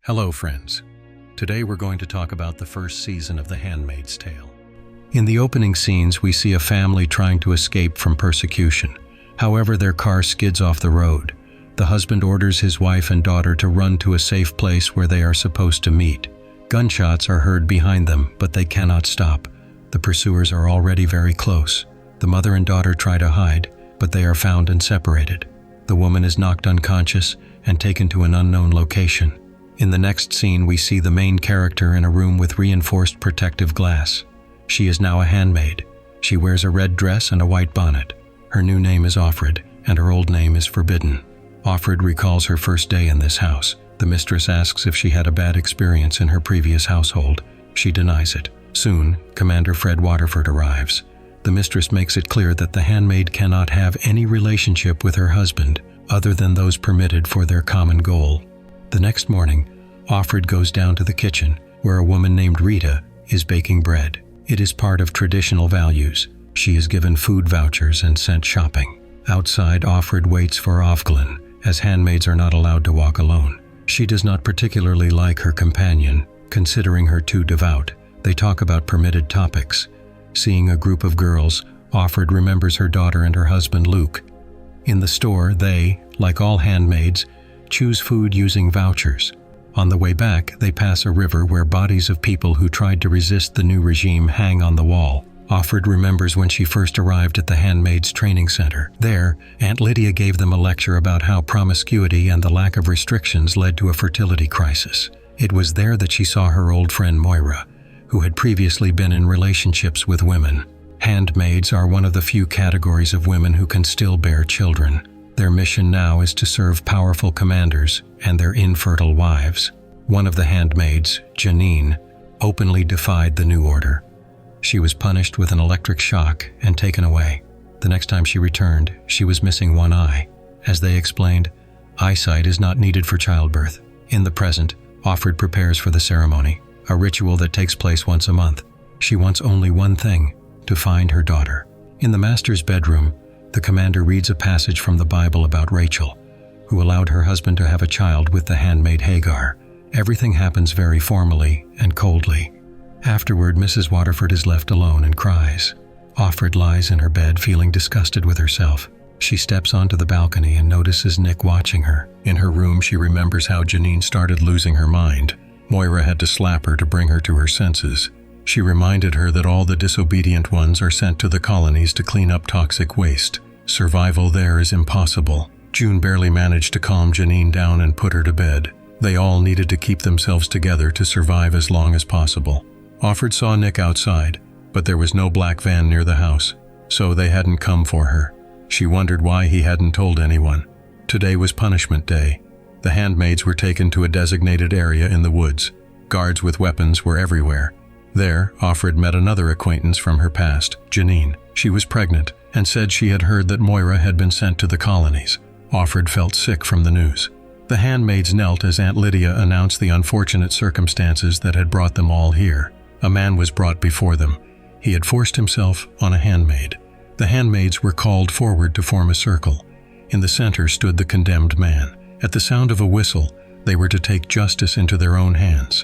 Hello, friends. Today we're going to talk about the first season of The Handmaid's Tale. In the opening scenes, we see a family trying to escape from persecution. However, their car skids off the road. The husband orders his wife and daughter to run to a safe place where they are supposed to meet. Gunshots are heard behind them, but they cannot stop. The pursuers are already very close. The mother and daughter try to hide, but they are found and separated. The woman is knocked unconscious and taken to an unknown location. In the next scene, we see the main character in a room with reinforced protective glass. She is now a handmaid. She wears a red dress and a white bonnet. Her new name is Offred, and her old name is Forbidden. Offred recalls her first day in this house. The mistress asks if she had a bad experience in her previous household. She denies it. Soon, Commander Fred Waterford arrives. The mistress makes it clear that the handmaid cannot have any relationship with her husband other than those permitted for their common goal. The next morning, Offred goes down to the kitchen, where a woman named Rita is baking bread. It is part of traditional values. She is given food vouchers and sent shopping. Outside, Offred waits for Ofglin, as handmaids are not allowed to walk alone. She does not particularly like her companion, considering her too devout. They talk about permitted topics. Seeing a group of girls, Offred remembers her daughter and her husband Luke. In the store, they, like all handmaids, choose food using vouchers. On the way back, they pass a river where bodies of people who tried to resist the new regime hang on the wall. Offred remembers when she first arrived at the Handmaids Training Center. There, Aunt Lydia gave them a lecture about how promiscuity and the lack of restrictions led to a fertility crisis. It was there that she saw her old friend Moira, who had previously been in relationships with women. Handmaids are one of the few categories of women who can still bear children. Their mission now is to serve powerful commanders and their infertile wives. One of the handmaids, Janine, openly defied the new order. She was punished with an electric shock and taken away. The next time she returned, she was missing one eye. As they explained, eyesight is not needed for childbirth. In the present, Offred prepares for the ceremony, a ritual that takes place once a month. She wants only one thing: to find her daughter. In the master's bedroom, the commander reads a passage from the Bible about Rachel, who allowed her husband to have a child with the handmaid Hagar. Everything happens very formally and coldly. Afterward, Mrs. Waterford is left alone and cries. Offred lies in her bed feeling disgusted with herself. She steps onto the balcony and notices Nick watching her. In her room, she remembers how Janine started losing her mind. Moira had to slap her to bring her to her senses. She reminded her that all the disobedient ones are sent to the colonies to clean up toxic waste. Survival there is impossible. June barely managed to calm Janine down and put her to bed. They all needed to keep themselves together to survive as long as possible. Offred saw Nick outside, but there was no black van near the house, so they hadn't come for her. She wondered why he hadn't told anyone. Today was punishment day. The handmaids were taken to a designated area in the woods. Guards with weapons were everywhere. There, Offred met another acquaintance from her past, Janine. She was pregnant and said she had heard that Moira had been sent to the colonies. Offred felt sick from the news. The handmaids knelt as Aunt Lydia announced the unfortunate circumstances that had brought them all here. A man was brought before them. He had forced himself on a handmaid. The handmaids were called forward to form a circle. In the center stood the condemned man. At the sound of a whistle, they were to take justice into their own hands.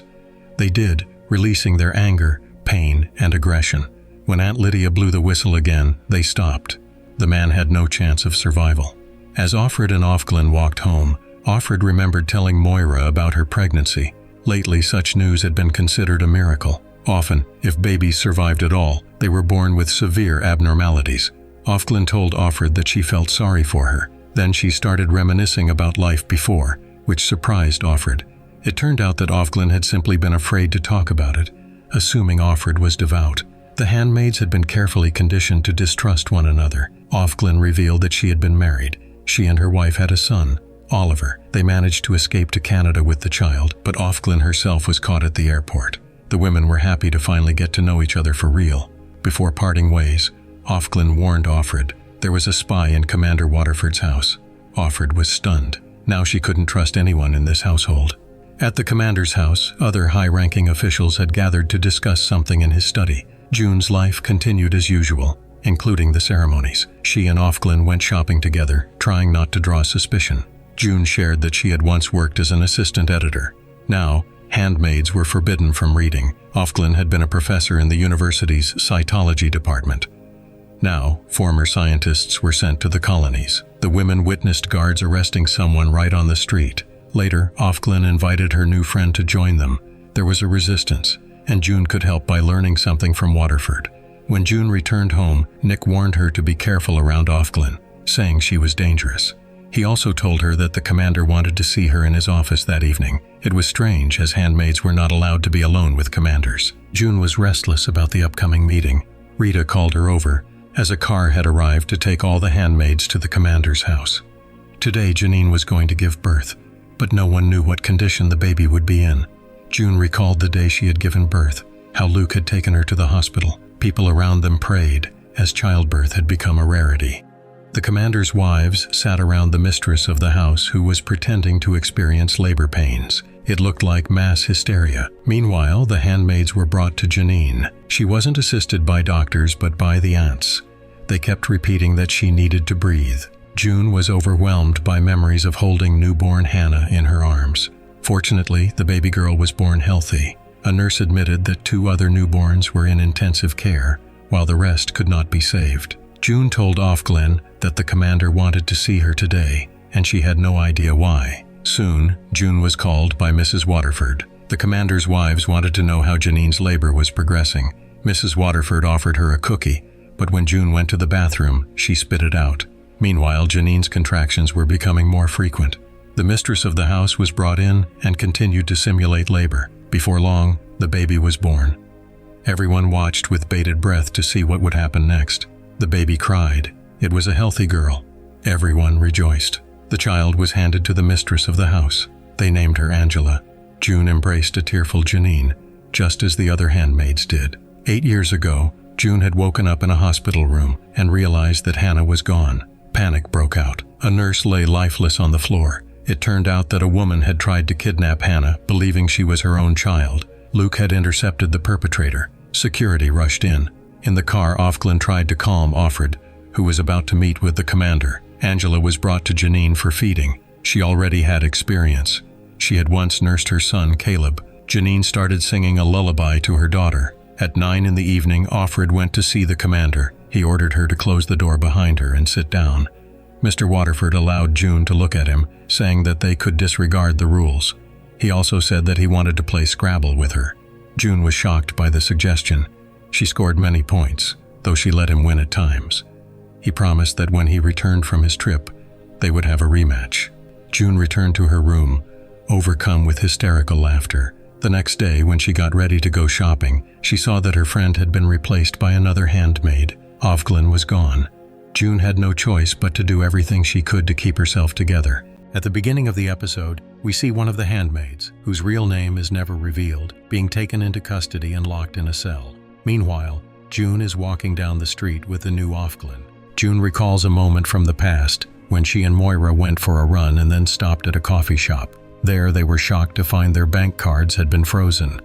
They did, releasing their anger, pain, and aggression. When Aunt Lydia blew the whistle again, they stopped. The man had no chance of survival. As Offred and Ofglin walked home, Offred remembered telling Moira about her pregnancy. Lately, such news had been considered a miracle. Often, if babies survived at all, they were born with severe abnormalities. Ofglin told Offred that she felt sorry for her. Then she started reminiscing about life before, which surprised Offred. It turned out that Ofglin had simply been afraid to talk about it, assuming Offred was devout. The handmaids had been carefully conditioned to distrust one another. Ofglin revealed that she had been married. She and her wife had a son, Oliver. They managed to escape to Canada with the child, but Ofglin herself was caught at the airport. The women were happy to finally get to know each other for real. Before parting ways, Ofglin warned Offred. There was a spy in Commander Waterford's house. Offred was stunned. Now she couldn't trust anyone in this household. At the commander's house, other high-ranking officials had gathered to discuss something in his study. June's life continued as usual, including the ceremonies. She and Ofglin went shopping together, trying not to draw suspicion. June shared that she had once worked as an assistant editor. Now, handmaids were forbidden from reading. Ofglin had been a professor in the university's cytology department. Now, former scientists were sent to the colonies. The women witnessed guards arresting someone right on the street. Later, Ofglin invited her new friend to join them. There was a resistance, and June could help by learning something from Waterford. When June returned home, Nick warned her to be careful around Ofglin, saying she was dangerous. He also told her that the commander wanted to see her in his office that evening. It was strange, as handmaids were not allowed to be alone with commanders. June was restless about the upcoming meeting. Rita called her over, as a car had arrived to take all the handmaids to the commander's house. Today, Janine was going to give birth, but no one knew what condition the baby would be in. June recalled the day she had given birth, how Luke had taken her to the hospital. People around them prayed, as childbirth had become a rarity. The commander's wives sat around the mistress of the house, who was pretending to experience labor pains. It looked like mass hysteria. Meanwhile, the handmaids were brought to Janine. She wasn't assisted by doctors, but by the aunts. They kept repeating that she needed to breathe. June was overwhelmed by memories of holding newborn Hannah in her arms. Fortunately, the baby girl was born healthy. A nurse admitted that 2 other newborns were in intensive care, while the rest could not be saved. June told Ofglin that the commander wanted to see her today, and she had no idea why. Soon, June was called by Mrs. Waterford. The commander's wives wanted to know how Janine's labor was progressing. Mrs. Waterford offered her a cookie, but when June went to the bathroom, she spit it out. Meanwhile, Janine's contractions were becoming more frequent. The mistress of the house was brought in and continued to simulate labor. Before long, the baby was born. Everyone watched with bated breath to see what would happen next. The baby cried. It was a healthy girl. Everyone rejoiced. The child was handed to the mistress of the house. They named her Angela. June embraced a tearful Janine, just as the other handmaids did. 8 years ago, June had woken up in a hospital room and realized that Hannah was gone. Panic broke out. A nurse lay lifeless on the floor. It turned out that a woman had tried to kidnap Hannah, believing she was her own child. Luke had intercepted the perpetrator. Security rushed in. In the car, Ofglin tried to calm Offred, who was about to meet with the commander. Angela was brought to Janine for feeding. She already had experience. She had once nursed her son, Caleb. Janine started singing a lullaby to her daughter. At 9 in the evening, Offred went to see the commander. He ordered her to close the door behind her and sit down. Mr. Waterford allowed June to look at him, saying that they could disregard the rules. He also said that he wanted to play Scrabble with her. June was shocked by the suggestion. She scored many points, though she let him win at times. He promised that when he returned from his trip, they would have a rematch. June returned to her room, overcome with hysterical laughter. The next day, when she got ready to go shopping, she saw that her friend had been replaced by another handmaid. Ofglin was gone. June had no choice but to do everything she could to keep herself together. At the beginning of the episode, we see one of the handmaids, whose real name is never revealed, being taken into custody and locked in a cell. Meanwhile, June is walking down the street with the new Ofglin. June recalls a moment from the past when she and Moira went for a run and then stopped at a coffee shop. There, they were shocked to find their bank cards had been frozen.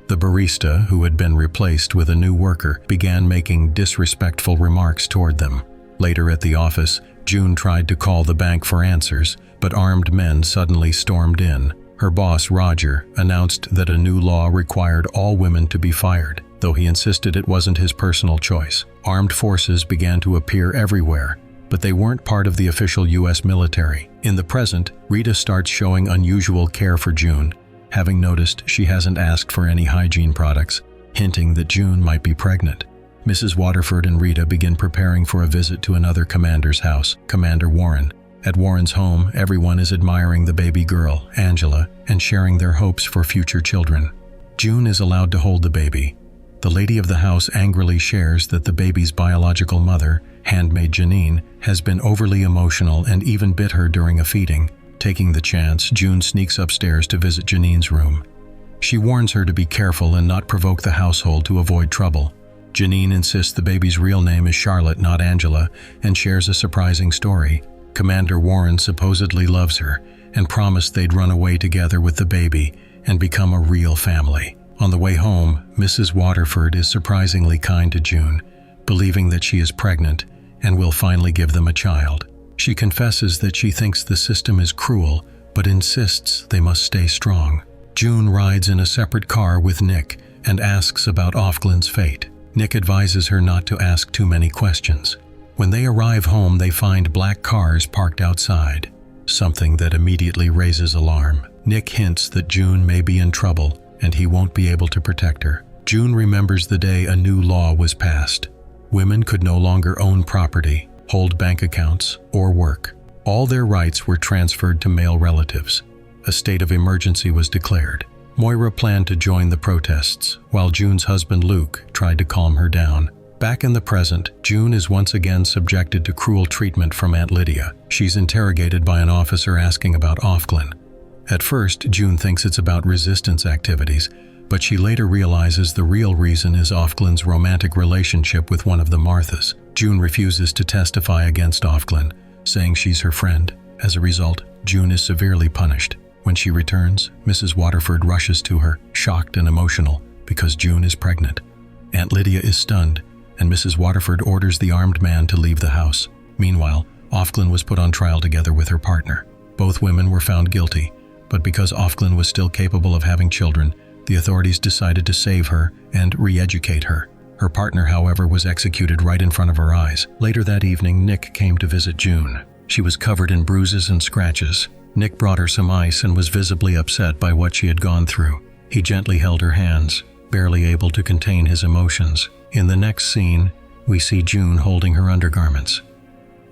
The barista, who had been replaced with a new worker, began making disrespectful remarks toward them. Later at the office, June tried to call the bank for answers, but armed men suddenly stormed in. Her boss, Roger, announced that a new law required all women to be fired, though he insisted it wasn't his personal choice. Armed forces began to appear everywhere, but they weren't part of the official U.S. military. In the present, Rita starts showing unusual care for June, having noticed she hasn't asked for any hygiene products, hinting that June might be pregnant. Mrs. Waterford and Rita begin preparing for a visit to another commander's house, Commander Warren. At Warren's home, everyone is admiring the baby girl, Angela, and sharing their hopes for future children. June is allowed to hold the baby. The lady of the house angrily shares that the baby's biological mother, handmaid Janine, has been overly emotional and even bit her during a feeding. Taking the chance, June sneaks upstairs to visit Janine's room. She warns her to be careful and not provoke the household to avoid trouble. Janine insists the baby's real name is Charlotte, not Angela, and shares a surprising story. Commander Warren supposedly loves her and promised they'd run away together with the baby and become a real family. On the way home, Mrs. Waterford is surprisingly kind to June, believing that she is pregnant and will finally give them a child. She confesses that she thinks the system is cruel, but insists they must stay strong. June rides in a separate car with Nick and asks about Ofglen's fate. Nick advises her not to ask too many questions. When they arrive home, they find black cars parked outside, something that immediately raises alarm. Nick hints that June may be in trouble and he won't be able to protect her. June remembers the day a new law was passed. Women could no longer own property, hold bank accounts, or work. All their rights were transferred to male relatives. A state of emergency was declared. Moira planned to join the protests, while June's husband Luke tried to calm her down. Back in the present, June is once again subjected to cruel treatment from Aunt Lydia. She's interrogated by an officer asking about Ofglen. At first, June thinks it's about resistance activities, but she later realizes the real reason is Ofglen's romantic relationship with one of the Marthas. June refuses to testify against Ofglen, saying she's her friend. As a result, June is severely punished. When she returns, Mrs. Waterford rushes to her, shocked and emotional, because June is pregnant. Aunt Lydia is stunned, and Mrs. Waterford orders the armed man to leave the house. Meanwhile, Ofglen was put on trial together with her partner. Both women were found guilty, but because Ofglen was still capable of having children, the authorities decided to save her and re-educate her. Her partner, however, was executed right in front of her eyes. Later that evening, Nick came to visit June. She was covered in bruises and scratches. Nick brought her some ice and was visibly upset by what she had gone through. He gently held her hands, barely able to contain his emotions. In the next scene, we see June holding her undergarments.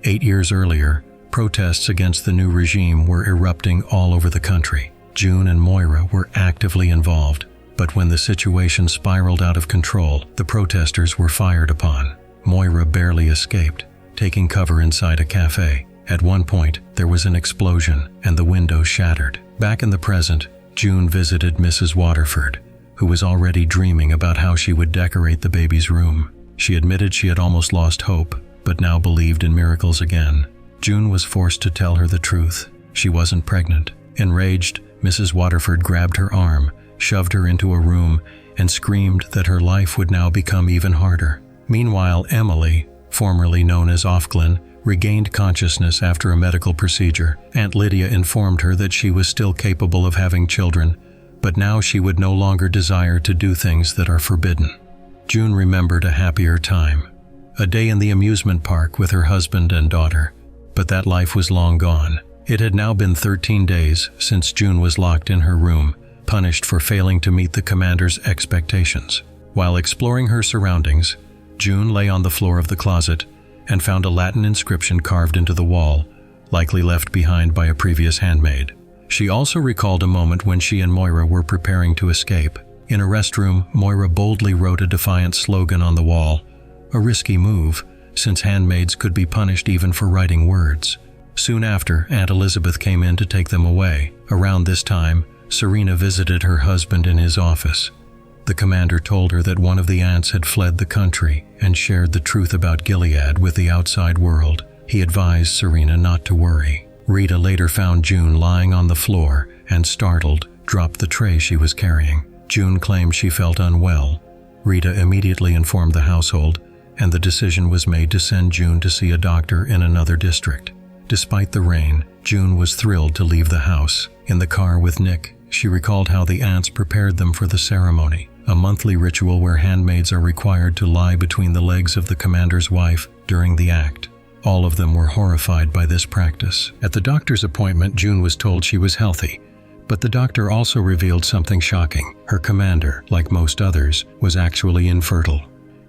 8 years earlier, protests against the new regime were erupting all over the country. June and Moira were actively involved, but when the situation spiraled out of control, the protesters were fired upon. Moira barely escaped, taking cover inside a cafe. At one point, there was an explosion and the window shattered. Back in the present, June visited Mrs. Waterford, who was already dreaming about how she would decorate the baby's room. She admitted she had almost lost hope, but now believed in miracles again. June was forced to tell her the truth. She wasn't pregnant. Enraged, Mrs. Waterford grabbed her arm, shoved her into a room, and screamed that her life would now become even harder. Meanwhile, Emily, formerly known as Ofglen, regained consciousness after a medical procedure. Aunt Lydia informed her that she was still capable of having children, but now she would no longer desire to do things that are forbidden. June remembered a happier time, a day in the amusement park with her husband and daughter, but that life was long gone. It had now been 13 days since June was locked in her room, punished for failing to meet the commander's expectations. While exploring her surroundings, June lay on the floor of the closet and found a Latin inscription carved into the wall, likely left behind by a previous handmaid. She also recalled a moment when she and Moira were preparing to escape. In a restroom, Moira boldly wrote a defiant slogan on the wall, a risky move, since handmaids could be punished even for writing words. Soon after, Aunt Elizabeth came in to take them away. Around this time, Serena visited her husband in his office. The commander told her that one of the aunts had fled the country and shared the truth about Gilead with the outside world. He advised Serena not to worry. Rita later found June lying on the floor and, startled, dropped the tray she was carrying. June claimed she felt unwell. Rita immediately informed the household, and the decision was made to send June to see a doctor in another district. Despite the rain, June was thrilled to leave the house. In the car with Nick, she recalled how the aunts prepared them for the ceremony, a monthly ritual where handmaids are required to lie between the legs of the commander's wife during the act. All of them were horrified by this practice. At the doctor's appointment, June was told she was healthy, but the doctor also revealed something shocking. Her commander, like most others, was actually infertile.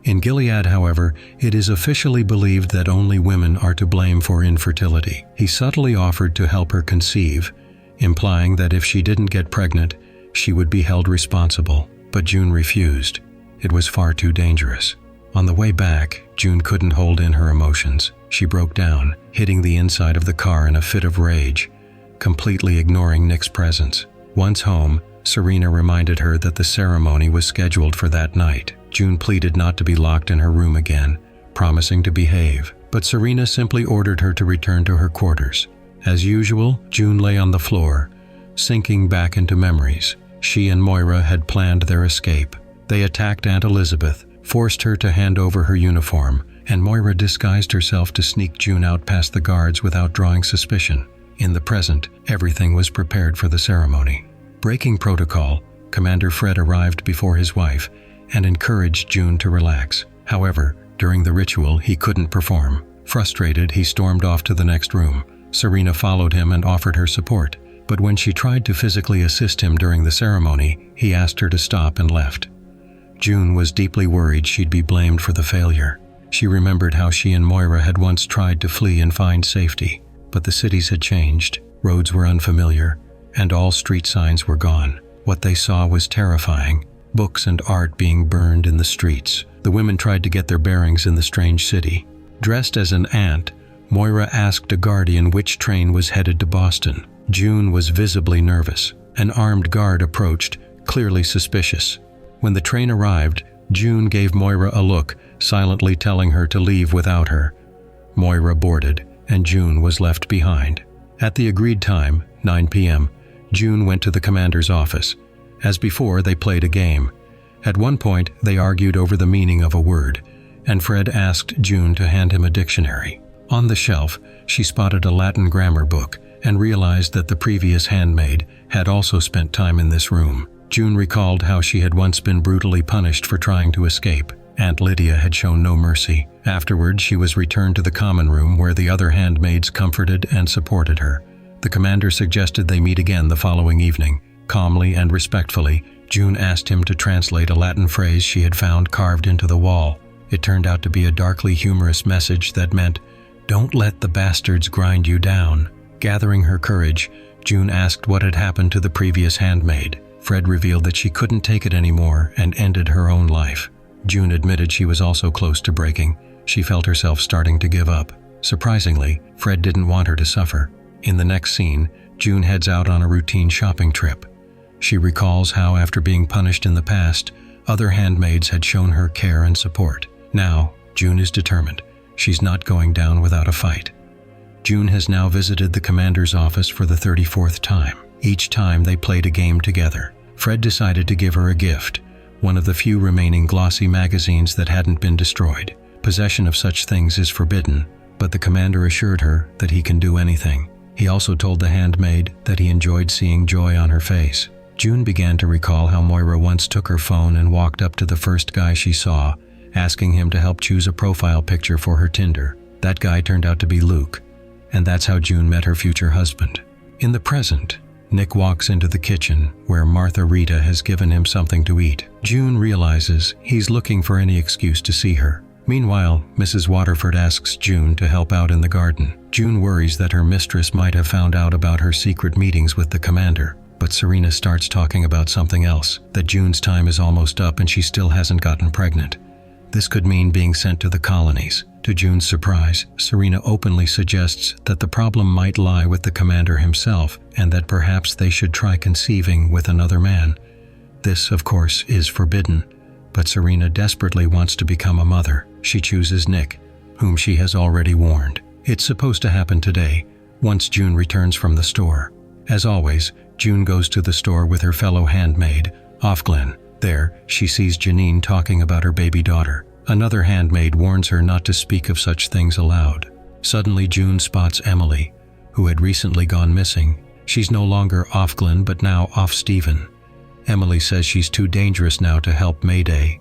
In Gilead, however, it is officially believed that only women are to blame for infertility. He subtly offered to help her conceive, implying that if she didn't get pregnant, she would be held responsible. But June refused. It was far too dangerous. On the way back, June couldn't hold in her emotions. She broke down, hitting the inside of the car in a fit of rage, completely ignoring Nick's presence. Once home, Serena reminded her that the ceremony was scheduled for that night. June pleaded not to be locked in her room again, promising to behave, but Serena simply ordered her to return to her quarters. As usual, June lay on the floor, sinking back into memories. She and Moira had planned their escape. They attacked Aunt Elizabeth, forced her to hand over her uniform, and Moira disguised herself to sneak June out past the guards without drawing suspicion. In the present, everything was prepared for the ceremony. Breaking protocol, Commander Fred arrived before his wife and encouraged June to relax. However, during the ritual, he couldn't perform. Frustrated, he stormed off to the next room. Serena followed him and offered her support, but when she tried to physically assist him during the ceremony, he asked her to stop and left. June was deeply worried she'd be blamed for the failure. She remembered how she and Moira had once tried to flee and find safety, but the cities had changed, roads were unfamiliar, and all street signs were gone. What they saw was terrifying, books and art being burned in the streets. The women tried to get their bearings in the strange city. Dressed as an ant, Moira asked a guardian which train was headed to Boston. June was visibly nervous. An armed guard approached, clearly suspicious. When the train arrived, June gave Moira a look, silently telling her to leave without her. Moira boarded, and June was left behind. At the agreed time, 9 p.m., June went to the commander's office. As before, they played a game. At one point, they argued over the meaning of a word, and Fred asked June to hand him a dictionary. On the shelf, she spotted a Latin grammar book and realized that the previous handmaid had also spent time in this room. June recalled how she had once been brutally punished for trying to escape. Aunt Lydia had shown no mercy. Afterward, she was returned to the common room where the other handmaids comforted and supported her. The commander suggested they meet again the following evening. Calmly and respectfully, June asked him to translate a Latin phrase she had found carved into the wall. It turned out to be a darkly humorous message that meant, "Don't let the bastards grind you down." Gathering her courage, June asked what had happened to the previous handmaid. Fred revealed that she couldn't take it anymore and ended her own life. June admitted she was also close to breaking. She felt herself starting to give up. Surprisingly, Fred didn't want her to suffer. In the next scene, June heads out on a routine shopping trip. She recalls how, after being punished in the past, other handmaids had shown her care and support. Now, June is determined. She's not going down without a fight. June has now visited the commander's office for the 34th time. Each time they played a game together. Fred decided to give her a gift, one of the few remaining glossy magazines that hadn't been destroyed. Possession of such things is forbidden, but the commander assured her that he can do anything. He also told the handmaid that he enjoyed seeing joy on her face. June began to recall how Moira once took her phone and walked up to the first guy she saw, asking him to help choose a profile picture for her Tinder. That guy turned out to be Luke, and that's how June met her future husband. In the present, Nick walks into the kitchen where Martha Rita has given him something to eat. June realizes he's looking for any excuse to see her. Meanwhile, Mrs. Waterford asks June to help out in the garden. June worries that her mistress might have found out about her secret meetings with the commander, but Serena starts talking about something else, that June's time is almost up and she still hasn't gotten pregnant. This could mean being sent to the colonies. To June's surprise, Serena openly suggests that the problem might lie with the commander himself and that perhaps they should try conceiving with another man. This, of course, is forbidden, but Serena desperately wants to become a mother. She chooses Nick, whom she has already warned. It's supposed to happen today, once June returns from the store. As always, June goes to the store with her fellow handmaid, Offglen. There, she sees Janine talking about her baby daughter. Another handmaid warns her not to speak of such things aloud. Suddenly, June spots Emily, who had recently gone missing. She's no longer Offglen, but now Off-Steven. Emily says she's too dangerous now to help Mayday.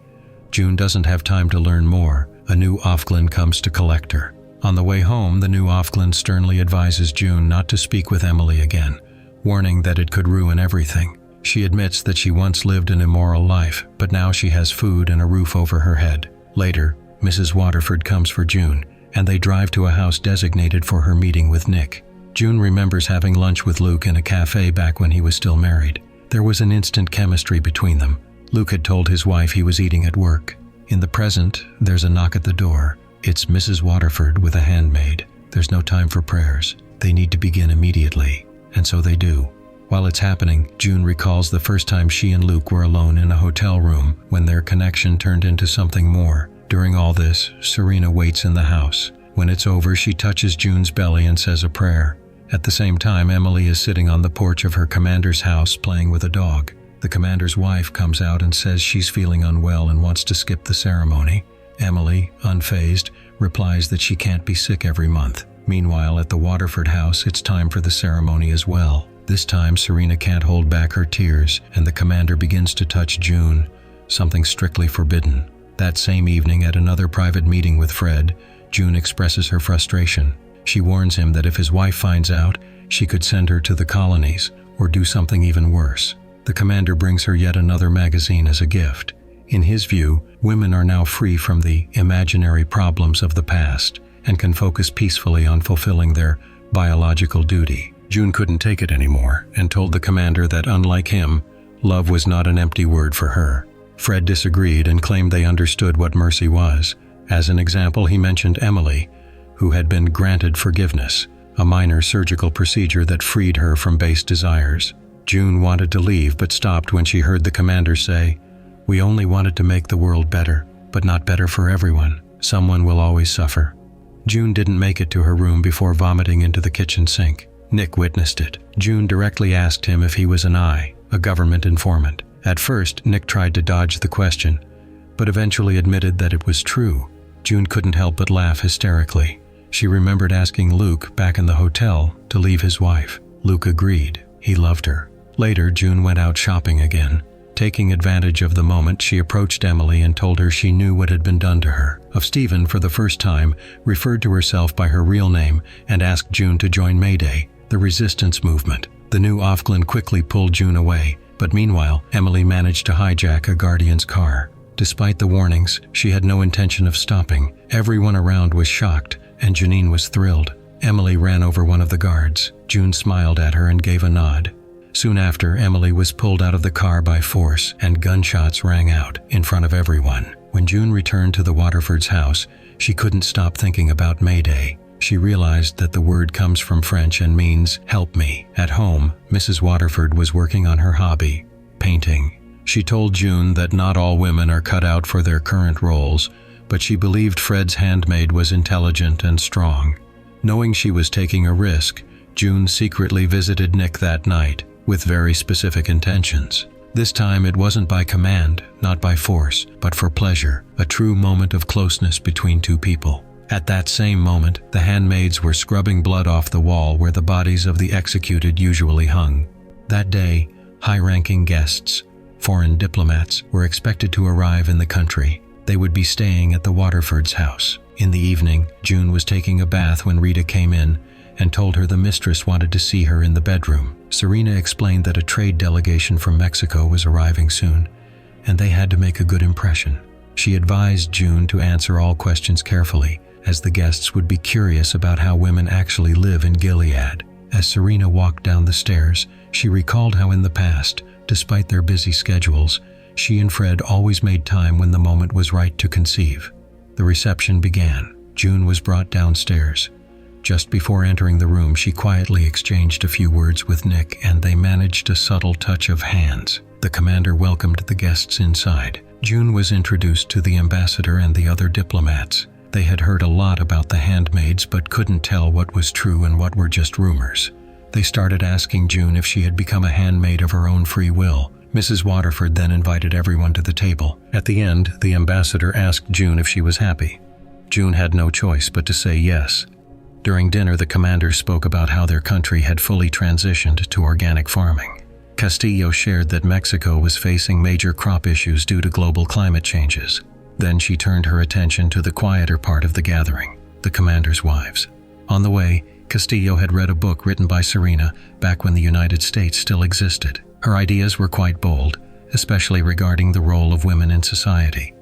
June doesn't have time to learn more. A new Offglen comes to collect her. On the way home, the new Offglen sternly advises June not to speak with Emily again, warning that it could ruin everything. She admits that she once lived an immoral life, but now she has food and a roof over her head. Later, Mrs. Waterford comes for June, and they drive to a house designated for her meeting with Nick. June remembers having lunch with Luke in a cafe back when he was still married. There was an instant chemistry between them. Luke had told his wife he was eating at work. In the present, there's a knock at the door. It's Mrs. Waterford with a handmaid. There's no time for prayers. They need to begin immediately, and so they do. While it's happening, June recalls the first time she and Luke were alone in a hotel room when their connection turned into something more. During all this, Serena waits in the house. When it's over, she touches June's belly and says a prayer. At the same time, Emily is sitting on the porch of her commander's house playing with a dog. The commander's wife comes out and says she's feeling unwell and wants to skip the ceremony. Emily, unfazed, replies that she can't be sick every month. Meanwhile, at the Waterford house, it's time for the ceremony as well. This time, Serena can't hold back her tears, and the commander begins to touch June, something strictly forbidden. That same evening, at another private meeting with Fred, June expresses her frustration. She warns him that if his wife finds out, she could send her to the colonies or do something even worse. The commander brings her yet another magazine as a gift. In his view, women are now free from the imaginary problems of the past and can focus peacefully on fulfilling their biological duty. June couldn't take it anymore and told the commander that, unlike him, love was not an empty word for her. Fred disagreed and claimed they understood what mercy was. As an example, he mentioned Emily, who had been granted forgiveness, a minor surgical procedure that freed her from base desires. June wanted to leave but stopped when she heard the commander say, "We only wanted to make the world better, but not better for everyone. Someone will always suffer." June didn't make it to her room before vomiting into the kitchen sink. Nick witnessed it. June directly asked him if he was an I, a government informant. At first, Nick tried to dodge the question, but eventually admitted that it was true. June couldn't help but laugh hysterically. She remembered asking Luke back in the hotel to leave his wife. Luke agreed. He loved her. Later, June went out shopping again. Taking advantage of the moment, she approached Emily and told her she knew what had been done to her. Of Stephen, for the first time, referred to herself by her real name and asked June to join Mayday, the resistance movement. The new Ofglin quickly pulled June away, but meanwhile, Emily managed to hijack a Guardian's car. Despite the warnings, she had no intention of stopping. Everyone around was shocked, and Janine was thrilled. Emily ran over one of the guards. June smiled at her and gave a nod. Soon after, Emily was pulled out of the car by force, and gunshots rang out in front of everyone. When June returned to the Waterfords' house, she couldn't stop thinking about Mayday. She realized that the word comes from French and means, "help me." At home, Mrs. Waterford was working on her hobby, painting. She told June that not all women are cut out for their current roles, but she believed Fred's handmaid was intelligent and strong. Knowing she was taking a risk, June secretly visited Nick that night, with very specific intentions. This time it wasn't by command, not by force, but for pleasure, a true moment of closeness between two people. At that same moment, the handmaids were scrubbing blood off the wall where the bodies of the executed usually hung. That day, high-ranking guests, foreign diplomats, were expected to arrive in the country. They would be staying at the Waterfords' house. In the evening, June was taking a bath when Rita came in and told her the mistress wanted to see her in the bedroom. Serena explained that a trade delegation from Mexico was arriving soon, and they had to make a good impression. She advised June to answer all questions carefully, as the guests would be curious about how women actually live in Gilead. As Serena walked down the stairs, she recalled how in the past, despite their busy schedules, she and Fred always made time when the moment was right to conceive. The reception began. June was brought downstairs. Just before entering the room, she quietly exchanged a few words with Nick, and they managed a subtle touch of hands. The commander welcomed the guests inside. June was introduced to the ambassador and the other diplomats. They had heard a lot about the handmaids but couldn't tell what was true and what were just rumors. They started asking June if she had become a handmaid of her own free will. Mrs. Waterford then invited everyone to the table. At the end, the ambassador asked June if she was happy. June had no choice but to say yes. During dinner, the commander spoke about how their country had fully transitioned to organic farming. Castillo shared that Mexico was facing major crop issues due to global climate changes. Then she turned her attention to the quieter part of the gathering, the commander's wives. On the way, Castillo had read a book written by Serena back when the United States still existed. Her ideas were quite bold, especially regarding the role of women in society.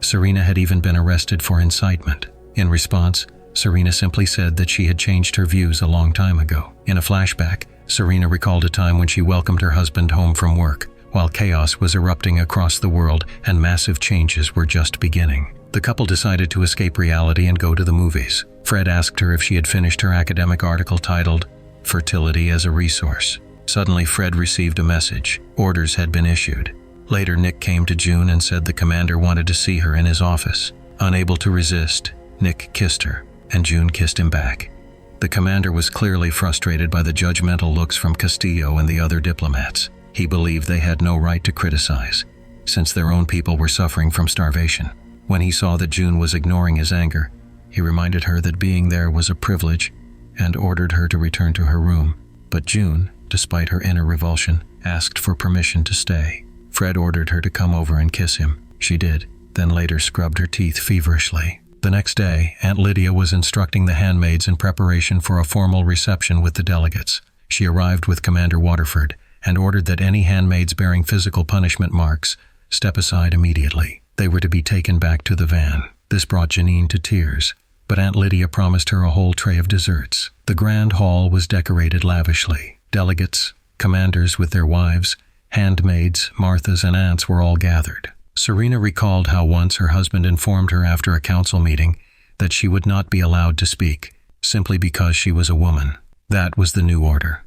Serena had even been arrested for incitement. In response, Serena simply said that she had changed her views a long time ago. In a flashback, Serena recalled a time when she welcomed her husband home from work, while chaos was erupting across the world and massive changes were just beginning. The couple decided to escape reality and go to the movies. Fred asked her if she had finished her academic article titled, "Fertility as a Resource." Suddenly, Fred received a message. Orders had been issued. Later, Nick came to June and said the commander wanted to see her in his office. Unable to resist, Nick kissed her, and June kissed him back. The commander was clearly frustrated by the judgmental looks from Castillo and the other diplomats. He believed they had no right to criticize, since their own people were suffering from starvation. When he saw that June was ignoring his anger, he reminded her that being there was a privilege and ordered her to return to her room. But June, despite her inner revulsion, asked for permission to stay. Fred ordered her to come over and kiss him. She did, then later scrubbed her teeth feverishly. The next day, Aunt Lydia was instructing the handmaids in preparation for a formal reception with the delegates. She arrived with Commander Waterford and ordered that any handmaids bearing physical punishment marks step aside immediately. They were to be taken back to the van. This brought Janine to tears, but Aunt Lydia promised her a whole tray of desserts. The grand hall was decorated lavishly. Delegates, commanders with their wives, handmaids, Marthas, and aunts were all gathered. Serena recalled how once her husband informed her after a council meeting that she would not be allowed to speak, simply because she was a woman. That was the new order.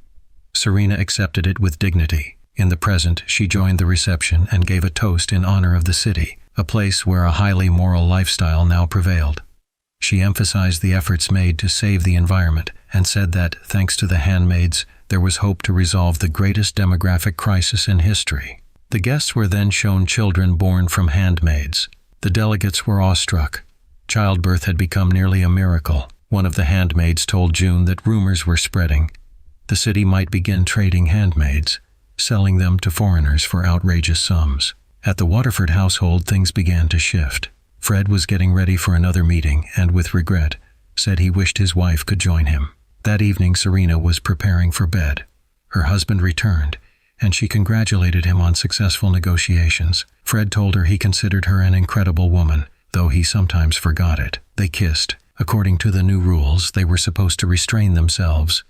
Serena accepted it with dignity. In the present, she joined the reception and gave a toast in honor of the city, a place where a highly moral lifestyle now prevailed. She emphasized the efforts made to save the environment and said that, thanks to the handmaids, there was hope to resolve the greatest demographic crisis in history. The guests were then shown children born from handmaids. The delegates were awestruck. Childbirth had become nearly a miracle. One of the handmaids told June that rumors were spreading. The city might begin trading handmaids, selling them to foreigners for outrageous sums. At the Waterford household, things began to shift. Fred was getting ready for another meeting and, with regret, said he wished his wife could join him. That evening, Serena was preparing for bed. Her husband returned, and she congratulated him on successful negotiations. Fred told her he considered her an incredible woman, though he sometimes forgot it. They kissed. According to the new rules, they were supposed to restrain themselves,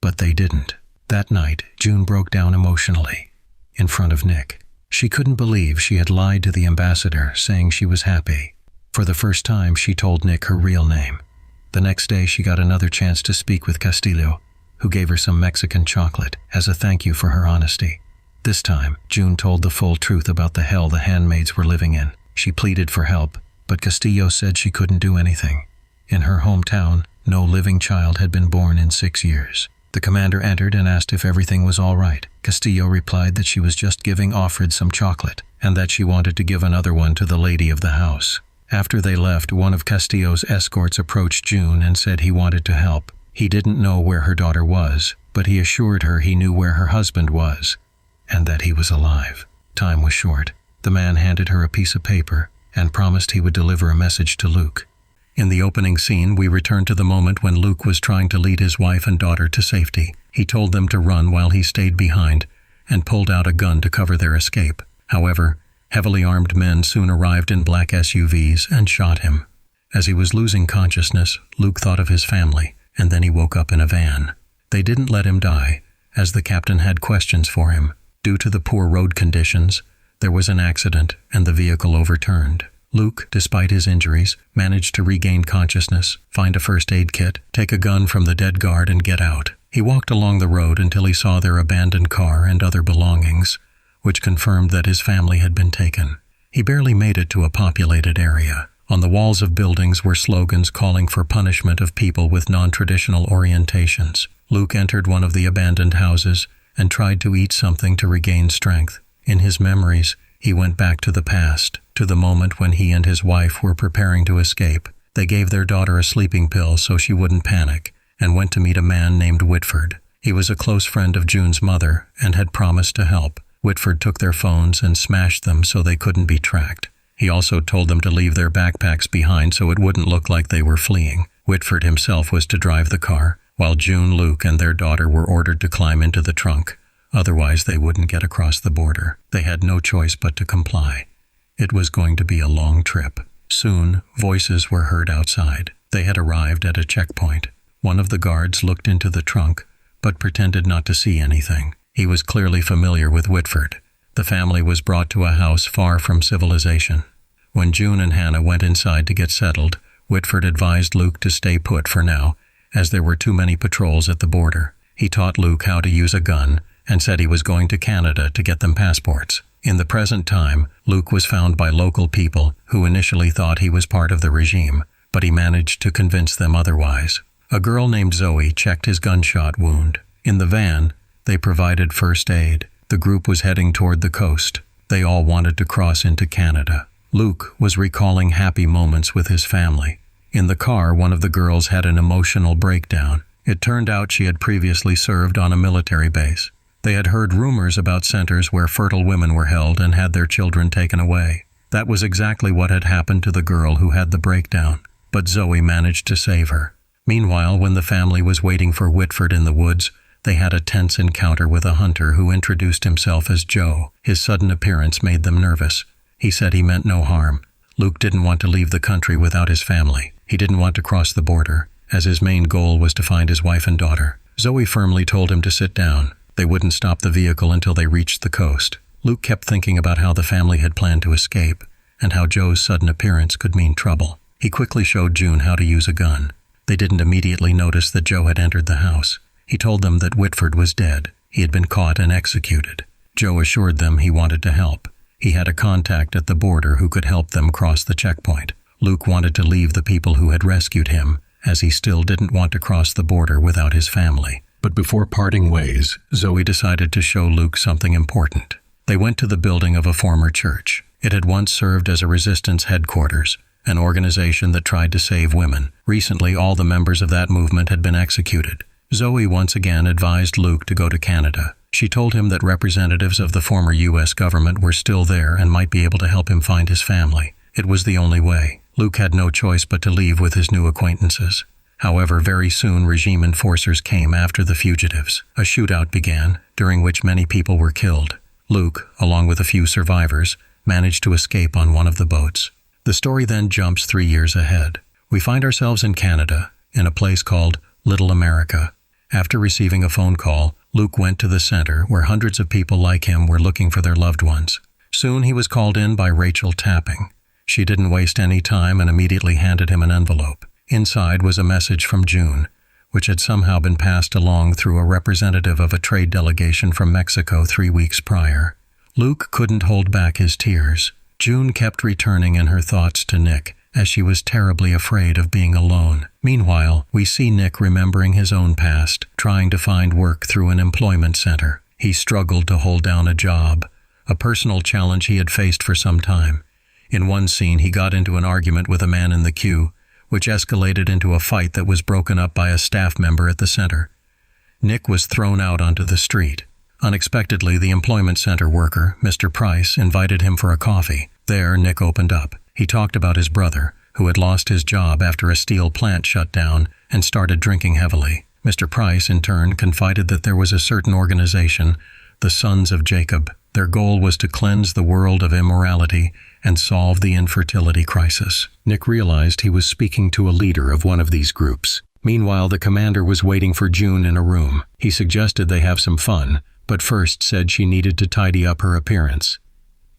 but they didn't. That night, June broke down emotionally, in front of Nick. She couldn't believe she had lied to the ambassador, saying she was happy. For the first time, she told Nick her real name. The next day, she got another chance to speak with Crystaly, who gave her some Mexican chocolate as a thank you for her honesty. This time, June told the full truth about the hell the handmaids were living in. She pleaded for help, but Crystaly said she couldn't do anything. In her hometown, no living child had been born in 6 years. The commander entered and asked if everything was all right. Crystaly replied that she was just giving Offred some chocolate, and that she wanted to give another one to the lady of the house. After they left, one of Crystaly's escorts approached June and said he wanted to help. He didn't know where her daughter was, but he assured her he knew where her husband was, and that he was alive. Time was short. The man handed her a piece of paper and promised he would deliver a message to Luke. In the opening scene, we return to the moment when Luke was trying to lead his wife and daughter to safety. He told them to run while he stayed behind and pulled out a gun to cover their escape. However, heavily armed men soon arrived in black SUVs and shot him. As he was losing consciousness, Luke thought of his family, and then he woke up in a van. They didn't let him die, as the captain had questions for him. Due to the poor road conditions, there was an accident and the vehicle overturned. Luke, despite his injuries, managed to regain consciousness, find a first aid kit, take a gun from the dead guard, and get out. He walked along the road until he saw their abandoned car and other belongings, which confirmed that his family had been taken. He barely made it to a populated area. On the walls of buildings were slogans calling for punishment of people with non-traditional orientations. Luke entered one of the abandoned houses and tried to eat something to regain strength. In his memories, he went back to the past, to the moment when he and his wife were preparing to escape. They gave their daughter a sleeping pill so she wouldn't panic, and went to meet a man named Whitford. He was a close friend of June's mother and had promised to help. Whitford took their phones and smashed them so they couldn't be tracked. He also told them to leave their backpacks behind so it wouldn't look like they were fleeing. Whitford himself was to drive the car, while June, Luke, and their daughter were ordered to climb into the trunk. Otherwise, they wouldn't get across the border. They had no choice but to comply. It was going to be a long trip. Soon, voices were heard outside. They had arrived at a checkpoint. One of the guards looked into the trunk, but pretended not to see anything. He was clearly familiar with Whitford. The family was brought to a house far from civilization. When June and Hannah went inside to get settled, Whitford advised Luke to stay put for now, as there were too many patrols at the border. He taught Luke how to use a gun and said he was going to Canada to get them passports. In the present time, Luke was found by local people who initially thought he was part of the regime, but he managed to convince them otherwise. A girl named Zoe checked his gunshot wound. In the van, they provided first aid. The group was heading toward the coast. They all wanted to cross into Canada. Luke was recalling happy moments with his family. In the car, one of the girls had an emotional breakdown. It turned out she had previously served on a military base. They had heard rumors about centers where fertile women were held and had their children taken away. That was exactly what had happened to the girl who had the breakdown, but Zoe managed to save her. Meanwhile, when the family was waiting for Whitford in the woods, they had a tense encounter with a hunter who introduced himself as Joe. His sudden appearance made them nervous. He said he meant no harm. Luke didn't want to leave the country without his family. He didn't want to cross the border, as his main goal was to find his wife and daughter. Zoe firmly told him to sit down. They wouldn't stop the vehicle until they reached the coast. Luke kept thinking about how the family had planned to escape, and how Joe's sudden appearance could mean trouble. He quickly showed June how to use a gun. They didn't immediately notice that Joe had entered the house. He told them that Whitford was dead. He had been caught and executed. Joe assured them he wanted to help. He had a contact at the border who could help them cross the checkpoint. Luke wanted to leave the people who had rescued him, as he still didn't want to cross the border without his family. But before parting ways, Zoe decided to show Luke something important. They went to the building of a former church. It had once served as a resistance headquarters, an organization that tried to save women. Recently, all the members of that movement had been executed. Zoe once again advised Luke to go to Canada. She told him that representatives of the former U.S. government were still there and might be able to help him find his family. It was the only way. Luke had no choice but to leave with his new acquaintances. However, very soon regime enforcers came after the fugitives. A shootout began, during which many people were killed. Luke, along with a few survivors, managed to escape on one of the boats. The story then jumps 3 years ahead. We find ourselves in Canada, in a place called Little America. After receiving a phone call, Luke went to the center where hundreds of people like him were looking for their loved ones. Soon he was called in by Rachel Tapping. She didn't waste any time and immediately handed him an envelope. Inside was a message from June, which had somehow been passed along through a representative of a trade delegation from Mexico 3 weeks prior. Luke couldn't hold back his tears. June kept returning in her thoughts to Nick, as she was terribly afraid of being alone. Meanwhile, we see Nick remembering his own past, trying to find work through an employment center. He struggled to hold down a job, a personal challenge he had faced for some time. In one scene, he got into an argument with a man in the queue, which escalated into a fight that was broken up by a staff member at the center. Nick was thrown out onto the street. Unexpectedly, the employment center worker, Mr. Price, invited him for a coffee. There, Nick opened up. He talked about his brother, who had lost his job after a steel plant shut down and started drinking heavily. Mr. Price, in turn, confided that there was a certain organization, the Sons of Jacob. Their goal was to cleanse the world of immorality and solve the infertility crisis. Nick realized he was speaking to a leader of one of these groups. Meanwhile, the commander was waiting for June in a room. He suggested they have some fun, but first said she needed to tidy up her appearance.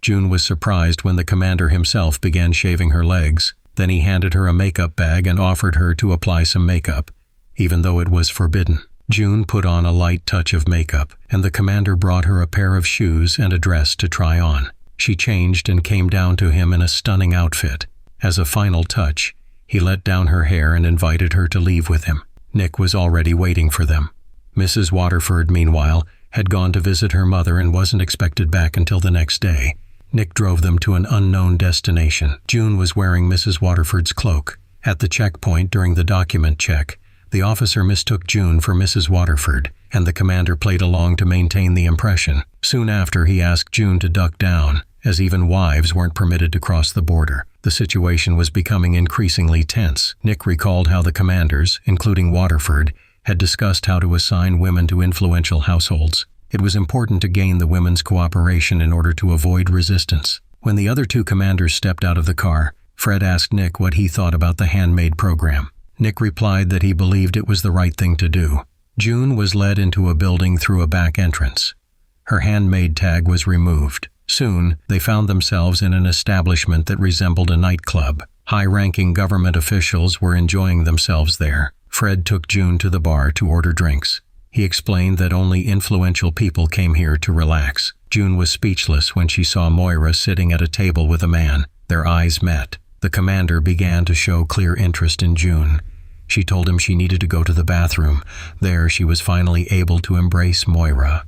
June was surprised when the commander himself began shaving her legs. Then he handed her a makeup bag and offered her to apply some makeup, even though it was forbidden. June put on a light touch of makeup, and the commander brought her a pair of shoes and a dress to try on. She changed and came down to him in a stunning outfit. As a final touch, he let down her hair and invited her to leave with him. Nick was already waiting for them. Mrs. Waterford, meanwhile, had gone to visit her mother and wasn't expected back until the next day. Nick drove them to an unknown destination. June was wearing Mrs. Waterford's cloak. At the checkpoint during the document check, the officer mistook June for Mrs. Waterford, and the commander played along to maintain the impression. Soon after, he asked June to duck down, as even wives weren't permitted to cross the border. The situation was becoming increasingly tense. Nick recalled how the commanders, including Waterford, had discussed how to assign women to influential households. It was important to gain the women's cooperation in order to avoid resistance. When the other two commanders stepped out of the car, Fred asked Nick what he thought about the handmaid program. Nick replied that he believed it was the right thing to do. June was led into a building through a back entrance. Her handmaid tag was removed. Soon, they found themselves in an establishment that resembled a nightclub. High-ranking government officials were enjoying themselves there. Fred took June to the bar to order drinks. He explained that only influential people came here to relax. June was speechless when she saw Moira sitting at a table with a man. Their eyes met. The commander began to show clear interest in June. She told him she needed to go to the bathroom. There, she was finally able to embrace Moira.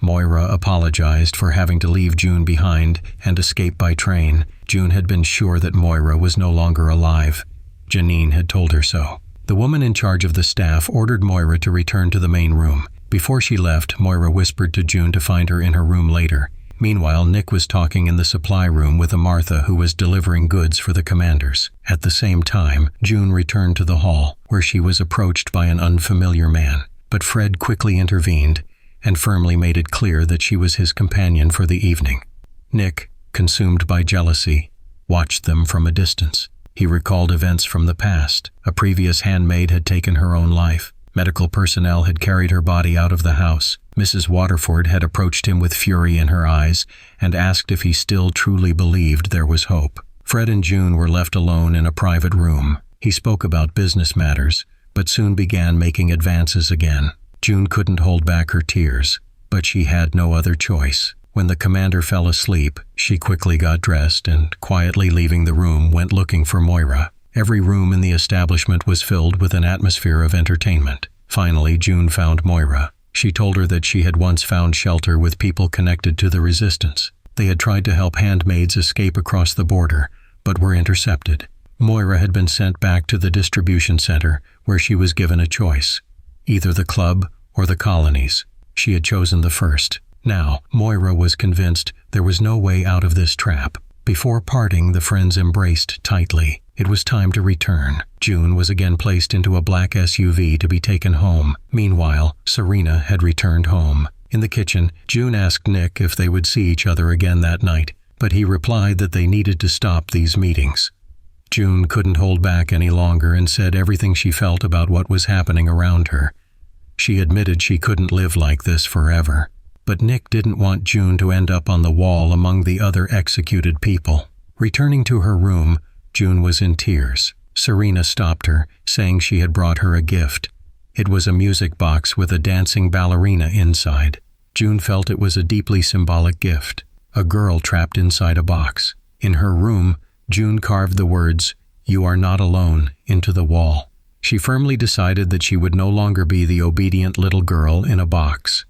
Moira apologized for having to leave June behind and escape by train. June had been sure that Moira was no longer alive. Janine had told her so. The woman in charge of the staff ordered Moira to return to the main room. Before she left, Moira whispered to June to find her in her room later. Meanwhile, Nick was talking in the supply room with a Martha who was delivering goods for the commanders. At the same time, June returned to the hall, where she was approached by an unfamiliar man. But Fred quickly intervened and firmly made it clear that she was his companion for the evening. Nick, consumed by jealousy, watched them from a distance. He recalled events from the past. A previous handmaid had taken her own life. Medical personnel had carried her body out of the house. Mrs. Waterford had approached him with fury in her eyes and asked if he still truly believed there was hope. Fred and June were left alone in a private room. He spoke about business matters, but soon began making advances again. June couldn't hold back her tears, but she had no other choice. When the commander fell asleep, she quickly got dressed and, quietly leaving the room, went looking for Moira. Every room in the establishment was filled with an atmosphere of entertainment. Finally, June found Moira. She told her that she had once found shelter with people connected to the resistance. They had tried to help handmaids escape across the border, but were intercepted. Moira had been sent back to the distribution center, where she was given a choice: either the club or the colonies. She had chosen the first. Now, Moira was convinced there was no way out of this trap. Before parting, the friends embraced tightly. It was time to return. June was again placed into a black SUV to be taken home. Meanwhile, Serena had returned home. In the kitchen, June asked Nick if they would see each other again that night, but he replied that they needed to stop these meetings. June couldn't hold back any longer and said everything she felt about what was happening around her. She admitted she couldn't live like this forever. But Nick didn't want June to end up on the wall among the other executed people. Returning to her room, June was in tears. Serena stopped her, saying she had brought her a gift. It was a music box with a dancing ballerina inside. June felt it was a deeply symbolic gift, a girl trapped inside a box. In her room, June carved the words, "You are not alone," into the wall. She firmly decided that she would no longer be the obedient little girl in a box.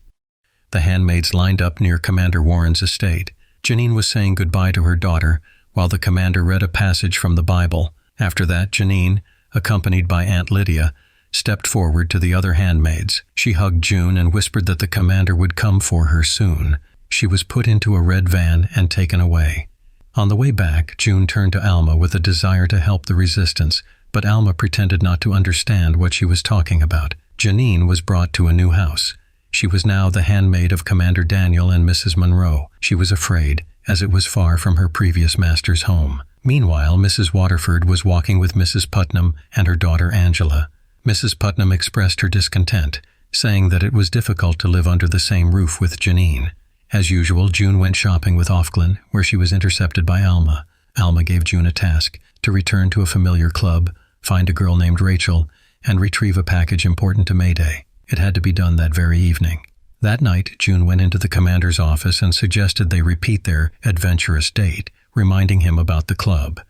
The handmaids lined up near Commander Warren's estate. Janine was saying goodbye to her daughter, while the commander read a passage from the Bible. After that, Janine, accompanied by Aunt Lydia, stepped forward to the other handmaids. She hugged June and whispered that the commander would come for her soon. She was put into a red van and taken away. On the way back, June turned to Alma with a desire to help the resistance, but Alma pretended not to understand what she was talking about. Janine was brought to a new house. She was now the handmaid of Commander Daniel and Mrs. Monroe. She was afraid, as it was far from her previous master's home. Meanwhile, Mrs. Waterford was walking with Mrs. Putnam and her daughter Angela. Mrs. Putnam expressed her discontent, saying that it was difficult to live under the same roof with Janine. As usual, June went shopping with Ofglin, where she was intercepted by Alma. Alma gave June a task: to return to a familiar club, find a girl named Rachel, and retrieve a package important to Mayday. It had to be done that very evening. That night, June went into the commander's office and suggested they repeat their adventurous date, reminding him about the club.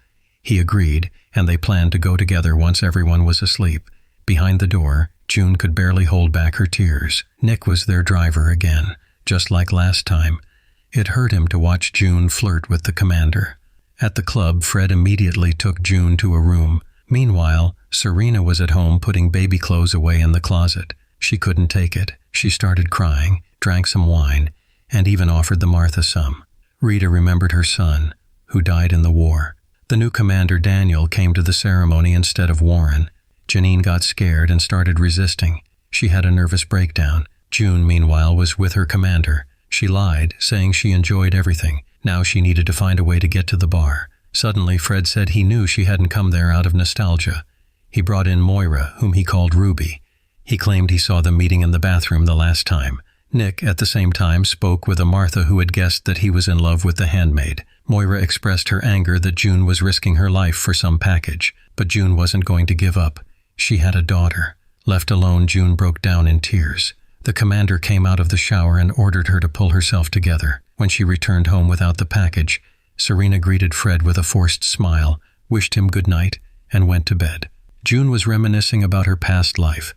He agreed, and they planned to go together once everyone was asleep. Behind the door, June could barely hold back her tears. Nick was their driver again, just like last time. It hurt him to watch June flirt with the commander. At the club, Fred immediately took June to a room. Meanwhile, Serena was at home putting baby clothes away in the closet. She couldn't take it. She started crying, drank some wine, and even offered the Martha some. Rita remembered her son, who died in the war. The new commander, Daniel, came to the ceremony instead of Warren. Janine got scared and started resisting. She had a nervous breakdown. June, meanwhile, was with her commander. She lied, saying she enjoyed everything. Now she needed to find a way to get to the bar. Suddenly, Fred said he knew she hadn't come there out of nostalgia. He brought in Moira, whom he called Ruby. He claimed he saw them meeting in the bathroom the last time. Nick, at the same time, spoke with a Martha who had guessed that he was in love with the handmaid. Moira expressed her anger that June was risking her life for some package, but June wasn't going to give up. She had a daughter. Left alone, June broke down in tears. The commander came out of the shower and ordered her to pull herself together. When she returned home without the package, Serena greeted Fred with a forced smile, wished him good night, and went to bed. June was reminiscing about her past life,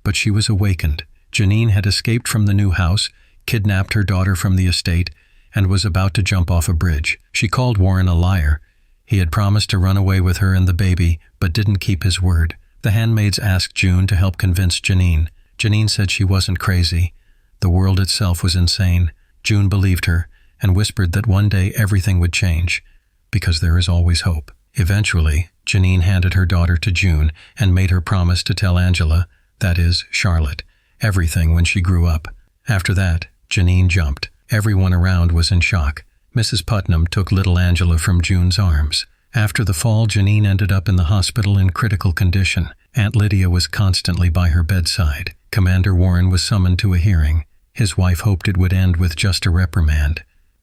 but she was awakened. Janine had escaped from the new house, kidnapped her daughter from the estate, and was about to jump off a bridge. She called Warren a liar. He had promised to run away with her and the baby, but didn't keep his word. The handmaids asked June to help convince Janine. Janine said she wasn't crazy, The world itself was insane. June believed her and whispered that one day everything would change, because there is always hope. Eventually, Janine handed her daughter to June and made her promise to tell Angela, that is, Charlotte, everything when she grew up. After that, Janine jumped. Everyone around was in shock. Mrs. Putnam took little Angela from June's arms. After the fall, Janine ended up in the hospital in critical condition. Aunt Lydia was constantly by her bedside. Commander Warren was summoned to a hearing. His wife hoped it would end with just a reprimand.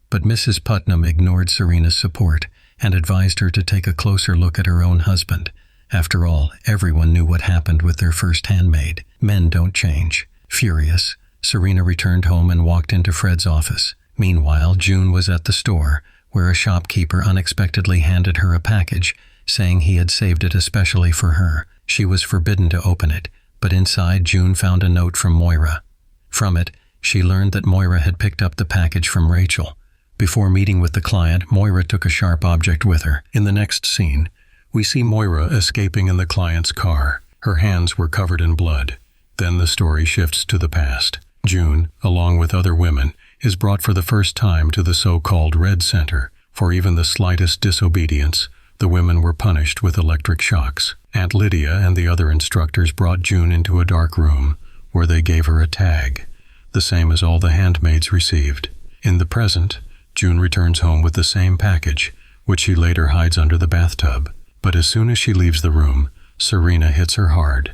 But Mrs. Putnam ignored Serena's support and advised her to take a closer look at her own husband. After all, everyone knew what happened with their first handmaid. Men don't change. Furious, Serena returned home and walked into Fred's office. Meanwhile, June was at the store, where a shopkeeper unexpectedly handed her a package, saying he had saved it especially for her. She was forbidden to open it, but inside June found a note from Moira. From it, she learned that Moira had picked up the package from Rachel. Before meeting with the client, Moira took a sharp object with her. In the next scene, we see Moira escaping in the client's car. Her hands were covered in blood. Then the story shifts to the past. June, along with other women, is brought for the first time to the so-called Red Center. For even the slightest disobedience, the women were punished with electric shocks. Aunt Lydia and the other instructors brought June into a dark room, where they gave her a tag, the same as all the handmaids received. In the present, June returns home with the same package, which she later hides under the bathtub. But as soon as she leaves the room, Serena hits her hard.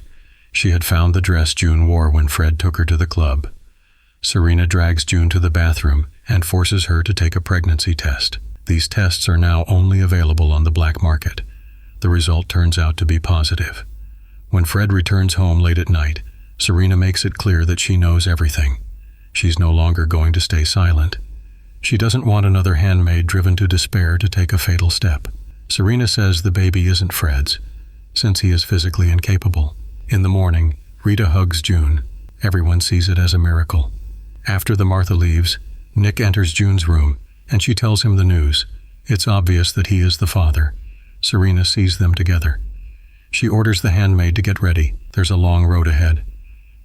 She had found the dress June wore when Fred took her to the club. Serena drags June to the bathroom and forces her to take a pregnancy test. These tests are now only available on the black market. The result turns out to be positive. When Fred returns home late at night, Serena makes it clear that she knows everything. She's no longer going to stay silent. She doesn't want another handmaid driven to despair to take a fatal step. Serena says the baby isn't Fred's, since he is physically incapable. In the morning, Rita hugs June. Everyone sees it as a miracle. After the Martha leaves, Nick enters June's room, and she tells him the news. It's obvious that he is the father. Serena sees them together. She orders the handmaid to get ready. There's a long road ahead.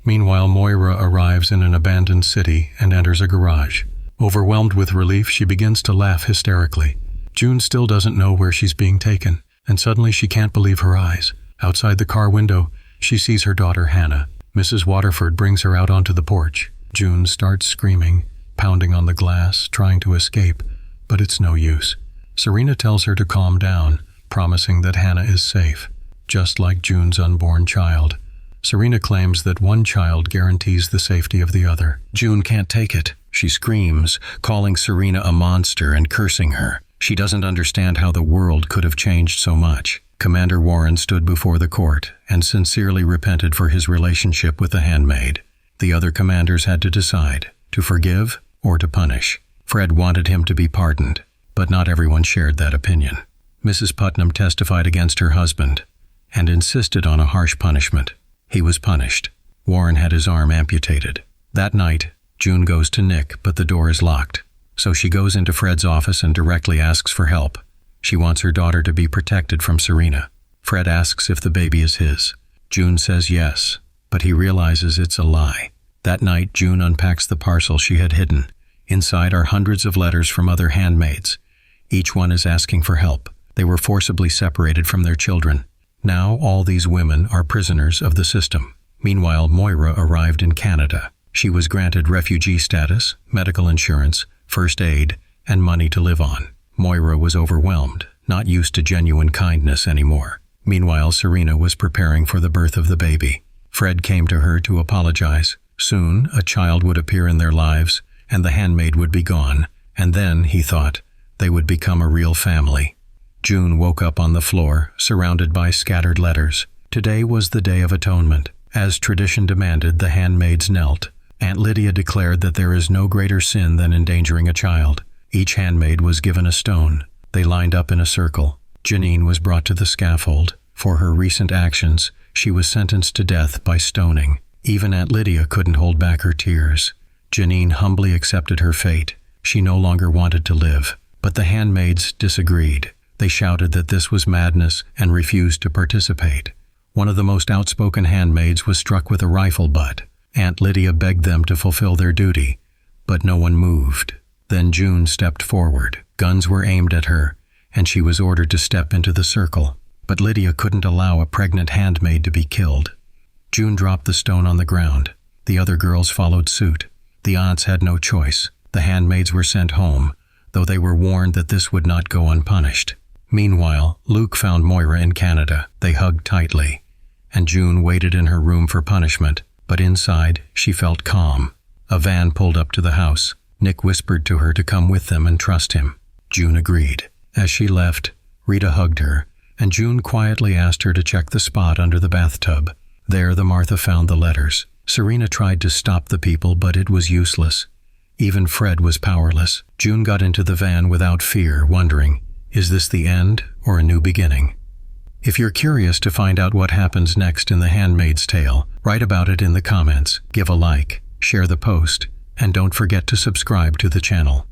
Meanwhile, Moira arrives in an abandoned city and enters a garage. Overwhelmed with relief, she begins to laugh hysterically. June still doesn't know where she's being taken, and suddenly she can't believe her eyes. Outside the car window, she sees her daughter Hannah. Mrs. Waterford brings her out onto the porch. June starts screaming, pounding on the glass, trying to escape, but it's no use. Serena tells her to calm down, promising that Hannah is safe, just like June's unborn child. Serena claims that one child guarantees the safety of the other. June can't take it. She screams, calling Serena a monster and cursing her. She doesn't understand how the world could have changed so much. Commander Warren stood before the court and sincerely repented for his relationship with the handmaid. The other commanders had to decide, to forgive or to punish. Fred wanted him to be pardoned, but not everyone shared that opinion. Mrs. Putnam testified against her husband and insisted on a harsh punishment. He was punished. Warren had his arm amputated. That night, June goes to Nick, but the door is locked. So she goes into Fred's office and directly asks for help. She wants her daughter to be protected from Serena. Fred asks if the baby is his. June says yes, but he realizes it's a lie. That night, June unpacks the parcel she had hidden. Inside are hundreds of letters from other handmaids. Each one is asking for help. They were forcibly separated from their children. Now all these women are prisoners of the system. Meanwhile, Moira arrived in Canada. She was granted refugee status, medical insurance, first aid, and money to live on. Moira was overwhelmed, not used to genuine kindness anymore. Meanwhile, Serena was preparing for the birth of the baby. Fred came to her to apologize. Soon, a child would appear in their lives, and the handmaid would be gone. And then, he thought, they would become a real family. June woke up on the floor, surrounded by scattered letters. Today was the Day of Atonement. As tradition demanded, the handmaids knelt. Aunt Lydia declared that there is no greater sin than endangering a child. Each handmaid was given a stone. They lined up in a circle. Janine was brought to the scaffold. For her recent actions, she was sentenced to death by stoning. Even Aunt Lydia couldn't hold back her tears. Janine humbly accepted her fate. She no longer wanted to live. But the handmaids disagreed. They shouted that this was madness and refused to participate. One of the most outspoken handmaids was struck with a rifle butt. Aunt Lydia begged them to fulfill their duty, but no one moved. Then June stepped forward. Guns were aimed at her, and she was ordered to step into the circle. But Lydia couldn't allow a pregnant handmaid to be killed. June dropped the stone on the ground. The other girls followed suit. The aunts had no choice. The handmaids were sent home, though they were warned that this would not go unpunished. Meanwhile, Luke found Moira in Canada. They hugged tightly, and June waited in her room for punishment, but inside she felt calm. A van pulled up to the house. Nick whispered to her to come with them and trust him. June agreed. As she left, Rita hugged her, and June quietly asked her to check the spot under the bathtub. There the Martha found the letters. Serena tried to stop the people, but it was useless. Even Fred was powerless. June got into the van without fear, wondering, is this the end or a new beginning? If you're curious to find out what happens next in The Handmaid's Tale, write about it in the comments, give a like, share the post, and don't forget to subscribe to the channel.